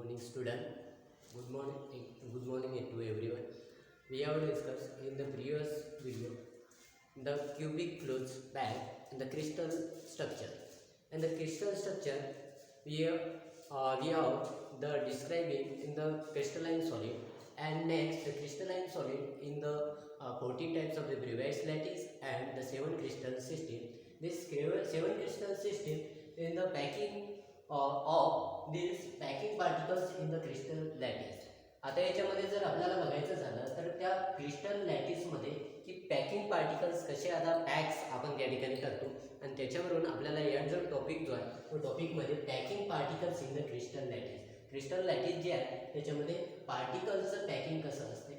morning, student. Good morning to everyone. We have discussed in the previous video the cubic closed bag and the crystal structure. And the crystal structure we have the describing in the crystalline solid, and next the crystalline solid in the 14 types of the Bravais lattice and the 7 crystal system. This 7 crystal system in the packing of these packing particles in the crystal lattice. आता याच्यामध्ये जर आपल्याला बघायचं झालं तर त्या crystal लॅटिसमध्ये की packing particles कसे आता पॅक्स आपण त्या ठिकाणी करतो, आणि त्याच्यावरून आपल्याला या जो टॉपिक जो आहे तो टॉपिकमध्ये packing particles in the crystal lattice. Crystal lattice जे आहे त्याच्यामध्ये पार्टिकल्सचं पॅकिंग कसं असते,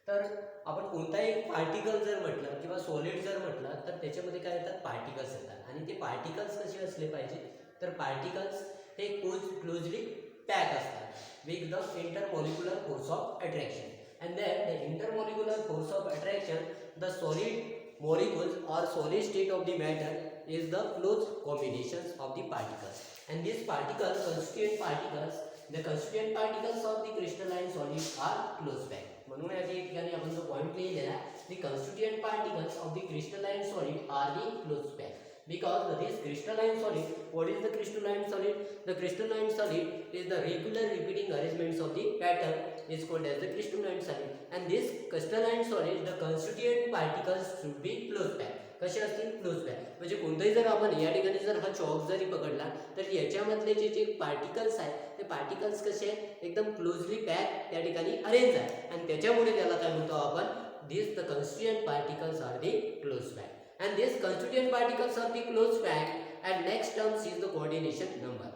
तर आपण कोणताही पार्टिकल जर म्हटलं किंवा सॉलिड जर म्हटलं तर त्याच्यामध्ये काय येतात, पार्टिकल्स येतात. आणि ते पार्टिकल्स कसे असले पाहिजे, तर पार्टिकल्स हे क्लोजली पॅक असतात with the intermolecular force of attraction, and then the intermolecular force of attraction, the solid molecules or solid state of the matter is the close combinations of the particles, and these particles constituent particles, the constituent particles of the crystalline solid are close packed. म्हणून या ठिकाणी आपण जो point लिहिलेला आहे, the constituent particles of the crystalline solid are the close packed. Because this crystalline solid, what is the crystalline solid? The crystalline solid is the regular repeating arrangements of the pattern is called as the crystalline solid, and this crystalline solid the constituent particles should be close packed. कसे असतील, close pack. म्हणजे कोणतेही जर आपण या ठिकाणी जर हा चॉक जरी पकडला तर याच्यामधले जे पार्टिकल्स आहेत ते पार्टिकल्स कसे आहेत, एकदम क्लोजली पॅक त्या ठिकाणी अरेंज आहे, आणि त्याच्यामुळे त्याला काय म्हणतो आपण, this the constituent particles are the close pack. And these constituent particles are the close packed, and next terms is the coordination number.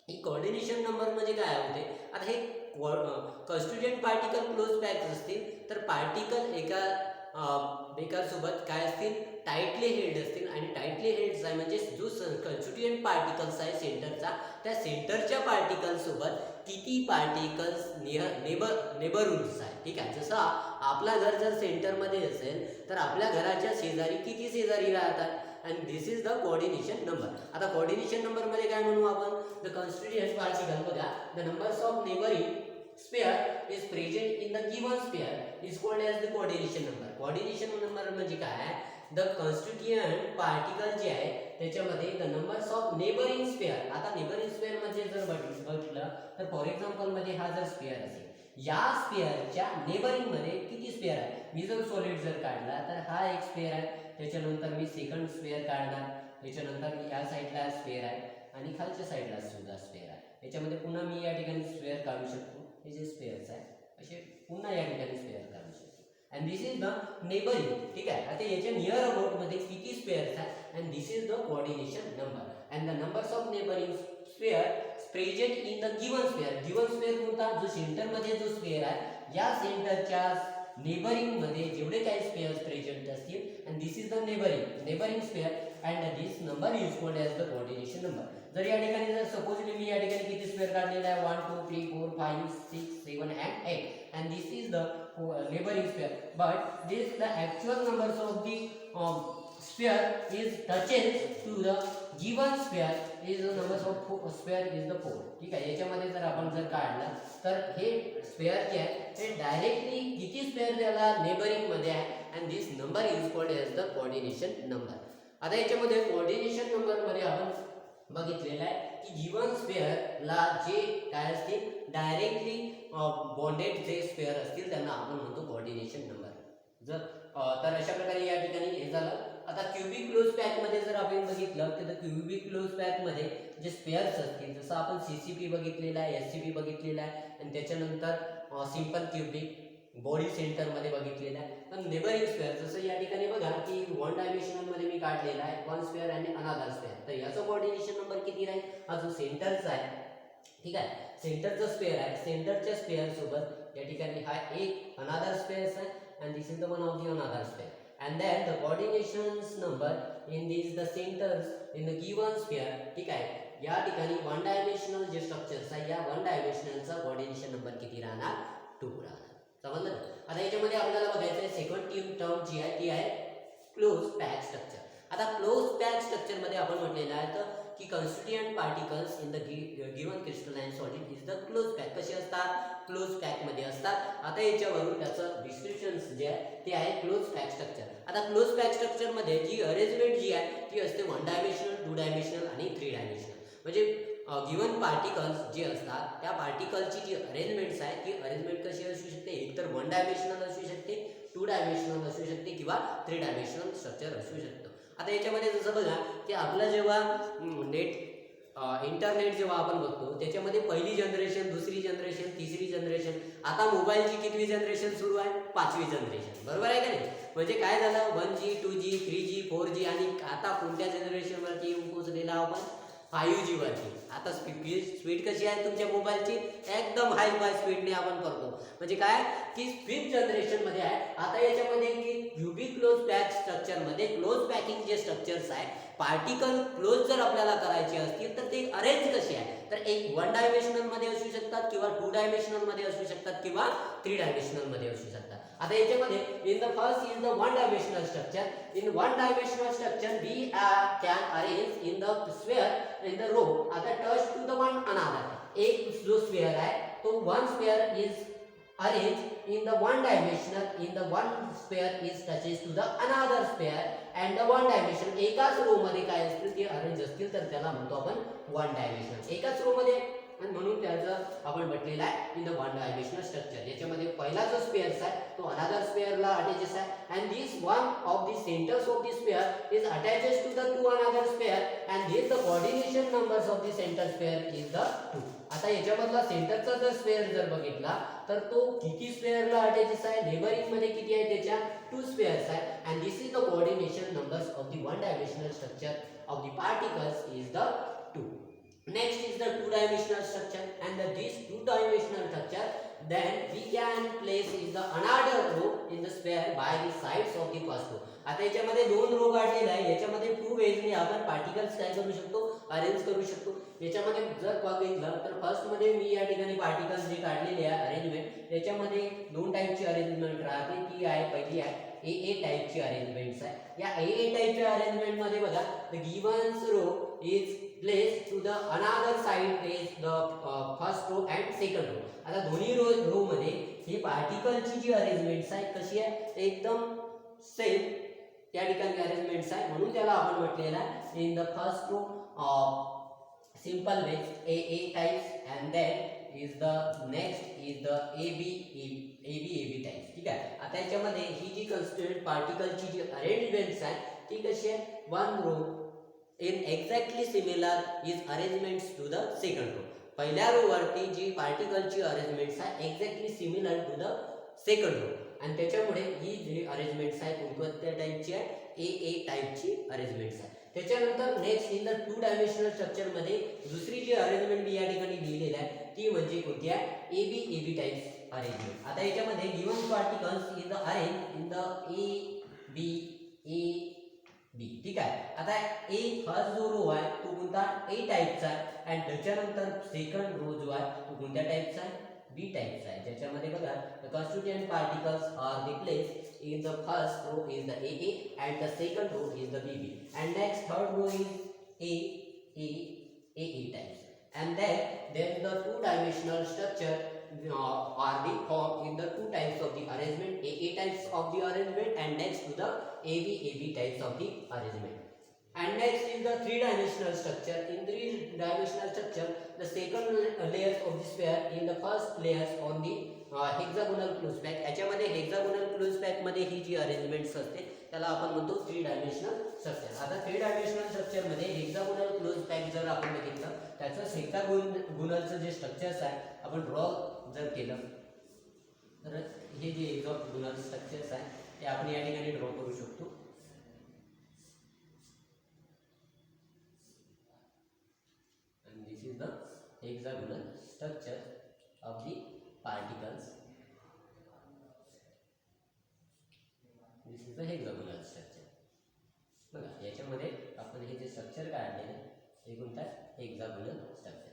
He coordination number म्हणजे काय होते, आता हे constituent particle close packed असतील तर पार्टिकल एका सोबत काय असतील, टाइटली हेल्ड असतील, आणि टाइटली हेल्ड आहे म्हणजे जो कन्स्टिट्यूएंट पार्टिकल्स आहे सेंटरचा, त्या सेंटरच्या पार्टिकल सोबत किती पार्टिकल्स नेबरहुड्स आहे. ठीक आहे, जसं आपला घर जर सेंटरमध्ये असेल तर आपल्या घराच्या शेजारी किती शेजारी राहतात, and this is the coordination number. आता coordination number मध्ये काय म्हणू आपण, the constituent particle बघा, the numbers of neighboring sphere is present in the given sphere is called as the coordination number. coordination number म्हणजे काय, the constituent particle जे आहे त्याच्यामध्ये the numbers of neighboring sphere. आता neighboring sphere म्हणजे जर बघितलं तर फॉर एक्झाम्पल मध्ये हा जर स्फिअर असेल, या स्फिअरच्या नेबरिंग मध्ये किती स्फिअर आहे, मी जर सॉलिड जर काढला तर हा एक स्फिअर आहे, त्याच्यानंतर मी सेकंड स्फिअर काढणार, त्याच्यानंतर या साईडला स्फिअर आहे आणि खालच्या साईडला सुद्धा स्फिअर आहे, याच्यामध्ये पुन्हा मी या ठिकाणी स्फिअर काढू शकतो. हे जे स्फिअर्स आहे असे पुन्हा या ठिकाणी स्फिअर काढू शकतो, and this is the neighboring. ठीक आहे, आता याच्या नियर अबाउट मध्ये किती स्फिअर्स आहेत, and this is the coordination number, and the numbers of neighboring sphere present in the given sphere. given sphere कोणता, जो सेंटर मध्ये जो स्फिअर आहे या सेंटरच्या नेबरिंग मध्ये जेवढे काही स्फिअर्स प्रेझेंट असतील, and this is the neighboring sphere, and this number is called as the coordination number. जर या ठिकाणी जर सपोजली मी या ठिकाणी किती स्फिअर काढलेला आहे, 1 2 3 4 5 6 7 and 8, and this is the neighboring sphere, but this the actual numbers of the sphere is touches to the given sphere is the numbers of sphere is the 4. ठीक आहे, याच्यामध्ये जर आपण जर काढलं तर हे स्फिअर जे आहे ते डायरेक्टली किती स्फिअर त्याला नेबरिंग मध्ये आहे, and this number is called as the coordination number. आता याच्यामध्ये कोऑर्डिनेशन नंबर मध्ये आपण बघितलेलं आहे की गिवन स्फिअरला जे काय असतील डायरेक्टली बॉन्डेड जे स्फिअर असतील त्यांना आपण म्हणतो कोऑर्डिनेशन नंबर. जर तर अशा प्रकारे या ठिकाणी हे झालं. आता क्यूबिक क्लोज पॅक मध्ये जर आपण बघितलं तर क्यूबिक क्लोज पॅक मध्ये जे स्पेअर्स असतील, जसं आपण सीसीपी बघितलेला आहे, एससीपी बघितलेला आहे, आणि त्याच्यानंतर सिंपल क्यूबिक बॉडी सेंटर मध्ये बघितलेला आहे. पण नेबरिंग स्पेअर जसं या ठिकाणी बघा की 1 डायमेन्शनल मध्ये मी काढलेला आहे, 1 स्पेअर आणि अनदर स्पेअर, तर याचा कोऑर्डिनेशन नंबर किती राहील, हा जो सेंटरचा आहे. ठीक आहे, सेंटरचा स्पेअर आहे, सेंटरच्या स्पेअर सोबत या ठिकाणी हा एक अनदर स्पेअर आहे, and this is the one of the another sphere, and then the coordinations number in these the centers in the given sphere. ठीक आहे, या ठिकाणी 1 डायमेन्शनल जे स्ट्रक्चर्स आहे या 1 डायमेन्शनलचा कोऑर्डिनेशन नंबर किती राहणार, 2 राहणार. समजलं. आता याच्यामध्ये आपल्याला बघायचं आहे सेकंड टर्म जी आहे ती आहे क्लोज पॅक स्ट्रक्चर. आता क्लोज पॅक स्ट्रक्चर मध्ये आपण म्हटलेलं आहे की constituent particles in the given crystalline solid is the closed pack. कसे असतील आता याच्यावरून त्याचं डिस्क्रिप्शन जे आहे ते आहे क्लोज पॅक स्ट्रक्चर. आता क्लोज पॅक स्ट्रक्चर मध्ये जी अरेंजमेंट जी आहे ती असते 1 डायमेन्शनल, 2 डायमेन्शनल आणि 3 डायमेन्शनल. म्हणजे गिवन पार्टिकल्स जे असतात त्या पार्टिकलची जी अरेंजमेंट्स आहे ती अरेंजमेंट कशी असू शकते, एकतर 1 डायमेन्शनल असू शकते, 2 डायमेन्शनल असू शकते किंवा 3 डायमेन्शनल स्ट्रक्चर असू शकतं. आता याच्यामध्ये जसं बघा की आपलं जेव्हा इंटरनेट जेव्हा आपण बघतो त्याच्यामध्ये पहिली जनरेशन, दुसरी जनरेशन, तिसरी जनरेशन, आता मोबाईलची कितवी जनरेशन सुरू आहे, 5वी जनरेशन, बरोबर आहे का नाही. म्हणजे काय झालं, 1G, 2G, 3G, 4G आणि आता कोणत्या जनरेशनवरती येऊन पोहोचलेला आपण, 5G वरती. आता स्पीड कशी आहे तुमच्या मोबाईलची, एकदम हाय फाय स्पीडने आपण करतो. म्हणजे काय की 5th जनरेशन मध्ये आहे. आता याच्यामध्ये की क्युबिक क्लोज पॅक स्ट्रक्चर मध्ये क्लोज पॅकिंग जे स्ट्रक्चर्स आहे, पार्टिकल क्लोज जर आपल्याला करायचे असतील तर ते अरेंज कसे आहे, तर एक 1 डायमेन्शनल मध्ये असू शकतात किंवा 2 डायमेन्शनल मध्ये असू शकतात किंवा 3 डायमेन्शनल मध्ये असू शकतात. आता याच्यामध्ये in the first is the 1 dimensional structure. In 1 dimensional structure we can arrange in the sphere in the row. आता touch to the one another. एक जो स्फेअर आहे तो one sphere is arranged in the 1 dimensional, in the one sphere is touches to the another sphere and the 1 dimension. एकाच row मध्ये काय असतील ते अरेंज असतील तर त्याला म्हणतो आपण 1 डायमेन्शनल. एकाच रो मध्ये आणि म्हणून त्याचं आपण म्हटलेलं आहे इन द 1 डायमेन्शनल स्ट्रक्चर. याच्यामध्ये पहिला जो स्फेअर्स आहे तो अनदर स्फेअरला अटॅचेस आहे and this one of the centers of the sphere is attached to the two another sphere and this the coordination numbers of the center sphere is the 2. आता याच्यामधला सेंटरचा जर sphere जर बघितला तर तो किती स्फेअरला अटॅचेस आहे, नेबरिंग मध्ये किती आहे त्याच्या 2 स्फेअर्स आहे and this is the coordination numbers of the 1 dimensional structure of the particles is the 2. Next is the 2 dimensional structure and this 2 dimensional structure then we can place is the another row in the sphere by the sides of the first row. आता याच्यामध्ये दोन row काढलेले आहे, याच्यामध्ये 2 वेजने आपण particles काय करू शकतो, अरेंज करू शकतो. याच्यामध्ये जर बघितलं तर फर्स्ट मध्ये मी या ठिकाणी पार्टिकल्स जे काढलेले आहे अरेंजमेंट, त्याच्यामध्ये 2 टाइपची अरेंजमेंट राहते. ती आहे पहिली आहे AA टाइपची अरेंजमेंट्स आहे. या AA टाइपच्या अरेंजमेंट मध्ये बघा the given row is placed to the another side is the first row and second row. आता दोन्ही रो मध्ये ही पार्टिकलची जी अरेंजमेंट्स आहे कशी आहे, एकदम सेम त्या ठिकाणी अरेंजमेंट्स आहे. म्हणून त्याला आपण म्हटलेलं आहे in the first row simple ways AA types and then is the next is the AB types. ठीक आहे. आता याच्यामध्ये ही जी कन्स्टिट्यूएंट पार्टिकलची जी अरेंजमेंट्स आहे ती कशी आहे, 1 row in exactly similar is arrangements to the second row. पहिल्या रो वरती जी पार्टिकलची अरेंजमेंट्स आहे exactly similar to the second row आणि त्याच्यामुळे ही जी अरेंजमेंट्स आहे कोणत्या टाइपची आहे, AA टाइपची अरेंजमेंट्स आहे. त्याच्यानंतर next in the 2 dimensional structure मध्ये दुसरी जी अरेंजमेंट मी या ठिकाणी लिहिलेली आहे ती म्हणजे कोणती आहे, AB टाइप्स अरेंजमेंट. आता याच्यामध्ये given particles in the arrange in the A B. ठीक आहे. आता A फर्स्ट जो रो आहे तो कोणता, A टाइपचा आहे आणि त्याच्यानंतर सेकंड रो जो आहे तो कोणत्या टाइपचा आहे, B टाइपचा आहे. ज्याच्यामध्ये बघा the constituent particles are the place in the first row is the AA and the second row is the BB and next third row is AA types and then the 2 dimensional structure are the formed in the 2 types of the arrangement, AA types of the arrangement and next to the AB types of the arrangement. And next is the 3 dimensional structure. In 3 dimensional structure the second layers of the sphere in the first layers on the hexagonal close pack. याच्यामध्ये hexagonal close pack मध्ये ही जी arrangements असते त्याला आपण म्हणतो 3 dimensional structure. आता 3 dimensional structure मध्ये hexagonal close pack जर आपण बघितलं त्याचं हेक्सागोनलचं जे स्ट्रक्चर्स आहे आपण ड्रॉ जर केलं तर हे जे हेक्सागोनल स्ट्रक्चर्स आहे ते आपण या ठिकाणी ड्रॉ करू शकतो. and this is the hexagonal structure of the particles. This is the hexagonal structure. बघा याच्यामध्ये आपण हे जे स्ट्रक्चर काढलेलं हे कोणतं hexagonal structure.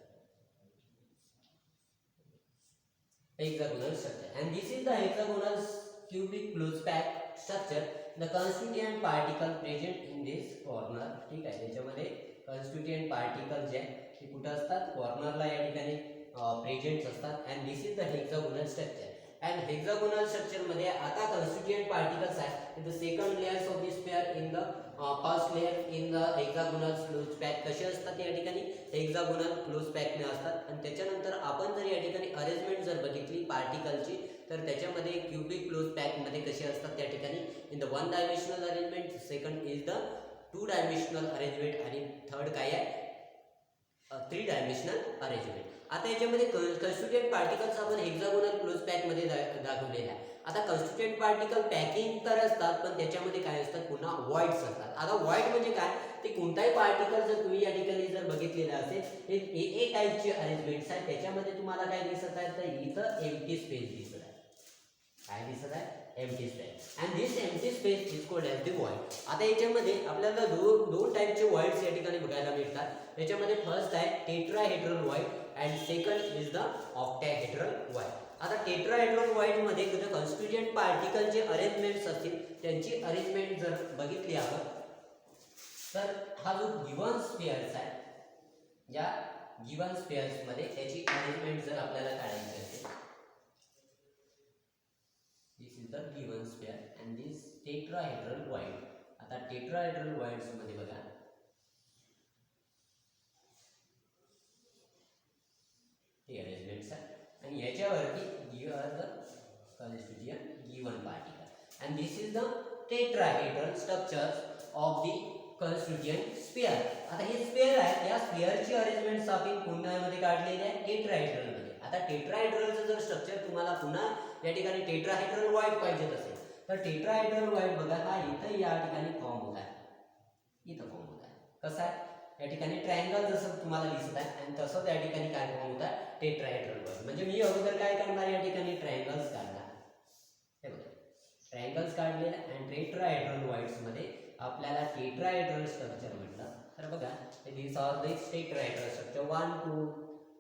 Hexagonal structure and this is the hexagonal cubic close pack structure. The constituent particle present in this corner. ठीक आहे. याच्यामध्ये constituent particle जे आहे ते कुठे असतात, कॉर्नरला या ठिकाणी प्रेझेंट असतात and this is the hexagonal structure. and hexagonal structure मध्ये आता constituent particles आहेत the second layers of the sphere in the first layer in the hexagonal closed pack कसे असतात या ठिकाणी hexagonal closed pack ने असतात आणि त्याच्यानंतर आपण जर या ठिकाणी अरेंजमेंट जर बघितली पार्टिकलची तर त्याच्यामध्ये क्यूबिक क्लोज पॅक मध्ये कसे असतात त्या ठिकाणी in the one dimensional arrangement second is the two dimensional arrangement आणि थर्ड काय आहे थ्री डायमेन्शनल अरेंजमेंट. आता याच्यामध्ये कन्स्टिट्युएंट पार्टिकल्स आपण हेक्सागोनल क्लोज पॅक मध्ये दाखवलेले आहे. आता कन्स्टिट्युएंट पार्टिकल पॅकिंग तर असतात पण त्याच्यामध्ये काय असतात पुन्हा व्हॉइड्स असतात. आता व्हॉइड म्हणजे काय ते कोणताही पार्टिकल जर तुम्ही या ठिकाणी जर बघितलेलं असेल हे ए टाइपचे अरेंजमेंट्स आहेत त्याच्यामध्ये तुम्हाला काय दिसत आहे तर इथं एम्प्टी स्पेस दिसत आहे. काय दिसत आहे empty space and this empty space is called as the void. आता याच्यामध्ये आपल्याला दोन टाइपचे व्हॉइड्स या ठिकाणी बघायला मिळतात. त्याच्यामध्ये फर्स्ट आहे tetrahedral void and second is the octahedral void. आता टेट्राहेड्रल व्हॉइड मध्ये कन्स्टिट्युएंट पार्टिकल जे अरेंजमेंट्स असतील त्यांची अरेंजमेंट जर बघितली आपण तर हा जो गिवन स्फिअर्स आहे या गिवन स्फिअर्स मध्ये त्याची अरेंजमेंट जर आपल्याला काढायची असेल this is the given sphere and this tetrahedral void. आता टेट्राहेड्रल व्हॉइड्स मध्ये बघा हे अरेंजमेंट्स आहे आणि याच्यावरती give are the constituent given particle and this is the tetrahedral structures of the constituent sphere. आता हे स्फिअर आहे या स्फिअरची अरेंजमेंट आपण पुन्हामध्ये काढलेली आहे टेट्राहेड्रल मध्ये. आता टेट्राहेड्रलचं जर स्ट्रक्चर तुम्हाला पुन्हा या ठिकाणी टेट्राहेड्रल व्हॉइड पाहिजे असेल तर टेट्राहेड्रल व्हॉइड बघा हा इथं या ठिकाणी फॉर्म होत आहे. इथं फॉर्म होत आहे कसं आहे या ठिकाणी ट्रायंगल जसं तुम्हाला दिसत आहे आणि तसंच या ठिकाणी काय फॉर्म होत आहे टेट्राहेड्रल व्हॉइड. म्हणजे मी अगोदर काय करणार या ठिकाणी ट्रायंगल्स काढणार. हे बघा ट्रायंगल्स काढलेले आणि टेट्राहेड्रल व्हॉइड्स मध्ये आपल्याला टेट्राहेड्रल स्ट्रक्चर म्हटलं तर बघा दिस आर दिस टेट्राहेड्रल स्ट्रक्चर 1 2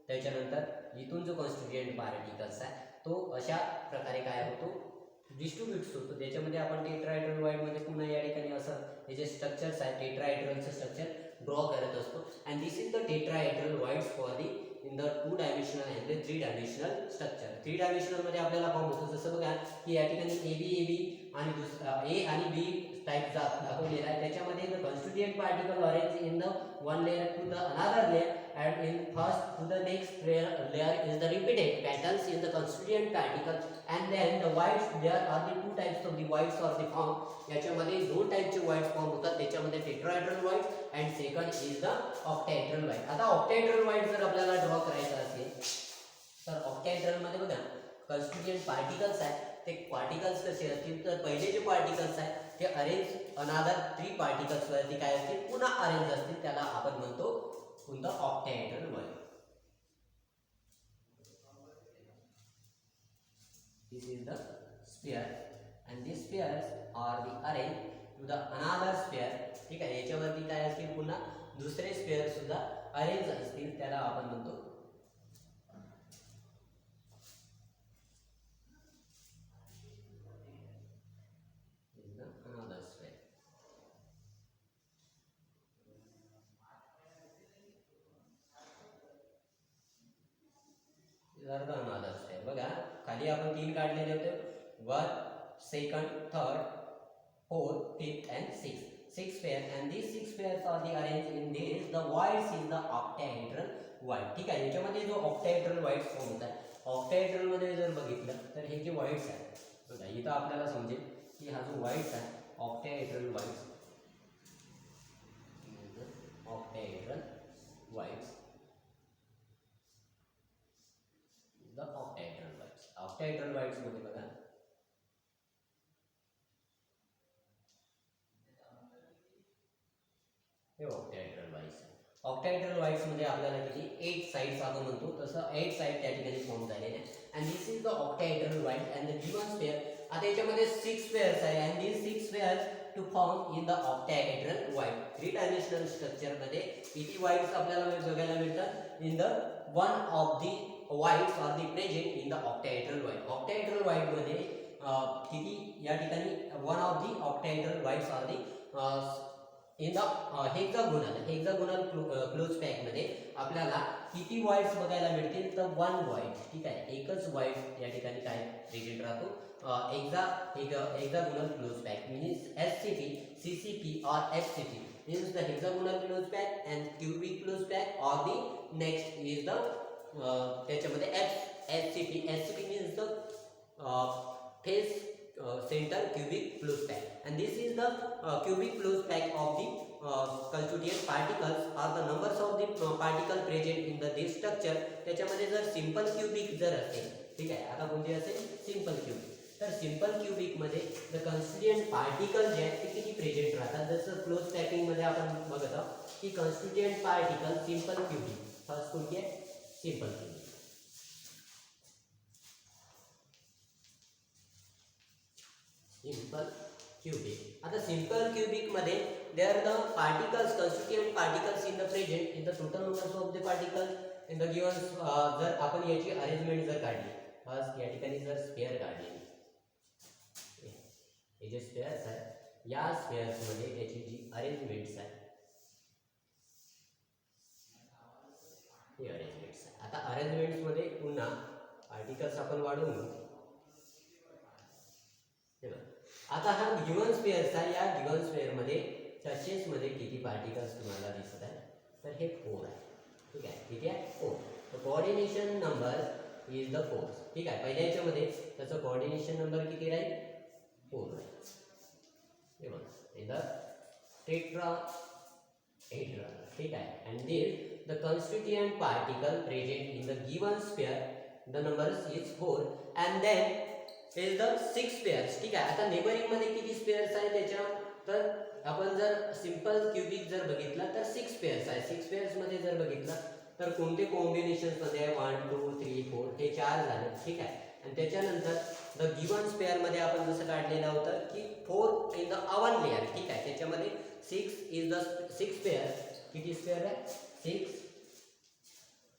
त्याच्यानंतर इथून जो कॉन्स्टिट्युएंट पार्टिकल्स आहे तो अशा प्रकारे काय होतो डिस्ट्रीब्यूट्स होतो. त्याच्यामध्ये आपण टेट्राहेड्रल व्हॉइड मध्ये पुन्हा या ठिकाणी असं हे जे स्ट्रक्चर्स आहे टेट्राहेड्रलचं स्ट्रक्चर ड्रॉ करत असतो and this is the tetrahedral voids for the in the two dimensional and the three dimensional structure. Three dimensional मध्ये आपल्याला फॉर्म होतो जसं बघा की या ठिकाणी ए आणि दुसरा ए आणि बी टाइपचा दाखवलेला आहे. त्याच्यामध्ये the constituent particle arrange in the one layer to the another layer and in first to the next layer is the repeated patterns in the constituent particle and then the whites there are the two types of the whites or the form. याच्यामध्ये दोन टाइपचे whites form होतात त्याच्यामध्ये tetrahedral white and second is the octahedral white. आता octahedral white जर आपल्याला draw करायचा असेल तर ऑक्टाहेड्रल मध्ये बघा कन्स्टिट्युएंट पार्टिकल्स आहेत ते पार्टिकल्स कसे असतील तर पहिले जे पार्टिकल्स आहेत ते अरेंज अनदर थ्री पार्टिकल्स वरती काय असतील पुन्हा अरेंज असतील त्याला आपण म्हणतो कोणतं octahedral void. This is the sphere and these spheres are the arranged to the another sphere. ठीक आहे याच्यावरती काय असतील पुन्हा दुसरे स्फिअर सुद्धा अरेंज असतील त्याला आपण म्हणतो another sphere. another sphere. बघा खाली आपण तीन काढलेले होते 1 2nd 3rd 4th 5th and 6th. 6 sphere and these 6 spheres are the arranged in this the voids is the octahedral void. ठीक आहे याच्यामध्ये जो octahedral void फॉर्म होत आहे ऑक्टाहेड्रल मध्ये जर बघितलं तर हे जे voids आहेत बघा इथं आपल्याला समजेल की हा जो voids आहे octahedral voids octahedral voids the octahedral voids. octahedral voids मध्ये बघा हे octahedral voids. octahedral voids मध्ये आपल्याला किती 8 साइड्स आपण म्हणतो तसं 8 साइड त्या ठिकाणी फॉर्म झालेले आहेत and this is the octahedral void and the given sphere. आता याच्यामध्ये 6 स्फिअर्स आहे and these 6 spheres to form in the octahedral void. Three dimensional structure मध्ये किती voids आपल्याला बघायला मिळतात in the one of the voids are the present in the octahedral void. octahedral void मध्ये किती या ठिकाणी one of the octahedral voids are the in the hexagonal close pack मध्ये आपल्याला किती voids बघायला मिळतील तर 1 void. ठीक आहे एकच वाईज या ठिकाणी काय प्रेझेंट राहतो hexagonal close pack means SCP, CCP or FCP means the hexagonal close pack and cubic close pack or the next is the त्याच्यामध्ये SCP means the face center cubic close pack and this is the cubic close pack of the constituent particles or the numbers of the particle present in the this structure त्याच्यामध्ये जर simple cubic जर असेल ठीक आहे आता कोणते असेल simple cubic तर सिंपल क्यूबिक मध्ये द कन्स्टिट्युएंट पार्टिकल जे आहेत ते किती प्रेझेंट राहतात जसं क्लोज पॅकिंग मध्ये आपण बघत आहोत की constituent particle simple cubic first कोणती आहे सिंपल क्यूबिक सिंपल क्यूबिक आता सिंपल क्यूबिक मध्ये there the particles constituent particles in the present in the total numbers of the particle in the given जर आपण याची अरेंजमेंट जर काढली फर्स्ट या ठिकाणी जर स्फेअर काढली हे जे स्पेअर्स आहेत या स्पेअर्स मध्ये याची जी अरेंजमेंट्स आहे हे अरेंजमेंट्स आहे आता अरेंजमेंट्स मध्ये पुन्हा पार्टिकल्स आपण वाढवून घेऊ आता हा गिवन स्पेअर्स आहे या गिवन स्पेअर मध्ये टचेस मध्ये किती पार्टिकल्स तुम्हाला दिसत आहेत तर हे 4 आहे ठीक आहे किती आहे 4 तर कोऑर्डिनेशन नंबर इज द 4 ठीक आहे पहिल्या याच्यामध्ये त्याचा कोऑर्डिनेशन नंबर किती राहील 4 हे बघा इधर टेट्राहेड्रॉन ठीक आहे and this the constituent particle present in the given sphere the numbers is 4 and then is the 6 pairs ठीक आहे आता नेबरिंग मध्ये किती स्पेअर्स आहे त्याच्या तर आपण जर सिंपल क्यूबिक जर बघितला तर 6 पेअर्स आहे 6 पेअर्स मध्ये जर बघितला तर कोणते कॉम्बिनेशन्स मध्ये आहे 1 2 3 4 हे 4 झाले ठीक आहे आणि त्याच्यानंतर द गिवन स्पेअर मध्ये आपण जसं काढलेलं होतं की 4 इन द अवन लेयर ठीक आहे त्याच्यामध्ये 6 इज द 6 पेअर किती स्पेअर आहे 6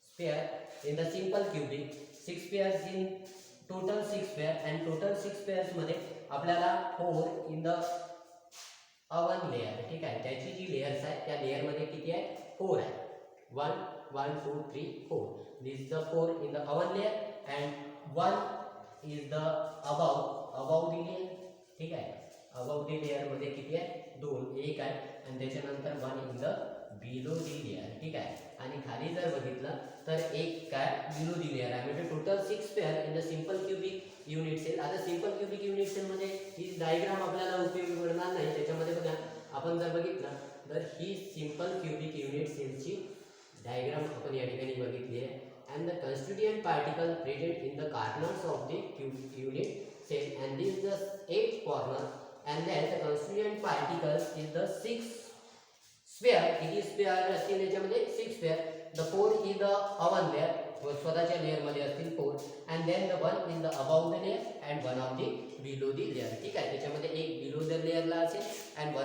spare in the simple cubic 6 pairs in total 6 pair and total 6 pairs मध्ये आपल्याला 4 इन द अवन लेयर ठीक आहे त्याची जी लेयर्स आहे त्या लेयर मध्ये किती आहे 4 आहे 1 1 2 3 4 this is the 4 in the above layer and 1 is the above the layer ठीक आहे अबाव द लेयर मध्ये किती आहे 2 एक आहे आणि त्याच्यानंतर 1 in the below the layer ठीक आहे आणि खाली जर बघितलं तर एक काय बिलो द लेयर आहे म्हणजे total 6 pair in the simple cubic unit cell आता सिंपल क्यूबिक युनिट सेल मध्ये ही डायग्राम आपल्याला उपयोगी पडणार नाही त्याच्यामध्ये बघा आपण जर बघितलं तर ही सिंपल क्यूबिक युनिट सेलची डायग्राम आपण या ठिकाणी बघितली आहे and the constituent particle present in the corners of the unit cell and this is the 8th corner and then the constituent particles is the 6 sphere it is sphere असतील याच्यामध्ये 6 sphere the 4 is the oven layer स्वतःच्या layer मध्ये असतील 4 and then the 1 is the above the layer and one of the below the layer ठीक आहे त्याच्यामध्ये एक below the layer ला असेल and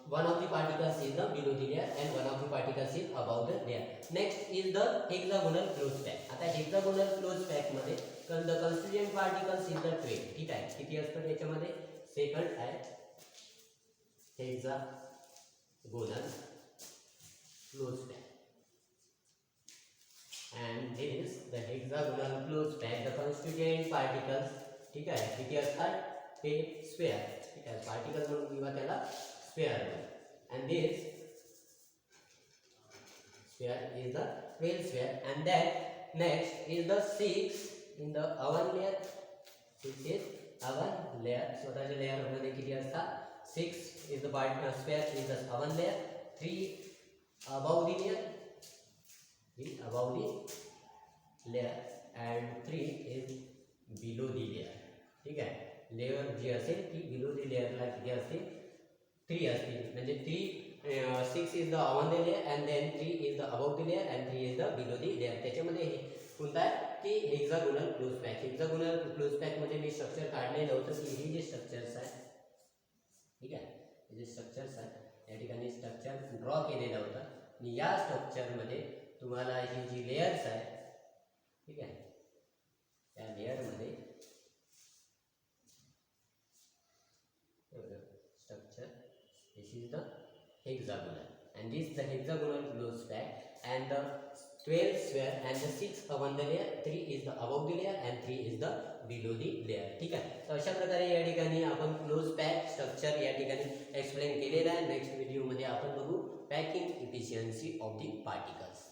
one of the particles is the below the layer and one of the particles is above the layer. Next is the hexagonal close pack. आता hexagonal close pack मध्ये the constituent particles is the 12 ठीक आहे किती असतं त्याच्यामध्ये second आहे hexagonal close pack and this the hexagonal close pack the constituent particles ठीक आहे किती असतात ते स्फेअर ठीक आहे पार्टिकल म्हणून किंवा त्याला sphere and this sphere is the 12 sphere and then next is the 6 in the oven layer 6 is oven layer स्वतःच्या लेयर मध्ये किती असतात 6 is the sphere is the oven layer 3 above the layer 3 above the layer and 3 is below the layer ठीक आहे layer जी असेल ती below the layer ला किती असते 3 असतील म्हणजे 6 is the above the layer and then 3 is the above the layer and 3 is the below the layer त्याच्यामध्ये कोणता आहे की hexagonal close pack hexagonal close pack मध्ये मी स्ट्रक्चर काढलेलं होतं की हे जे स्ट्रक्चर्स आहे ठीक आहे हे जे स्ट्रक्चर्स आहे या ठिकाणी स्ट्रक्चर ड्रॉ केलेलं होतं आणि या स्ट्रक्चर मध्ये तुम्हाला ही जी लेयर्स आहे ठीक आहे त्या लेयर मध्ये structure this is the hexagonal and this the hexagonal close pack and the 12 sphere and the 6 on the layer, 3 is the above the layer and 3 is the below the layer. ठीक आहे. तर अशा प्रकारे या ठिकाणी आपण close pack structure या ठिकाणी एक्सप्लेन केलेलं आहे. नेक्स्ट व्हिडिओमध्ये आपण बघू packing efficiency of the particles.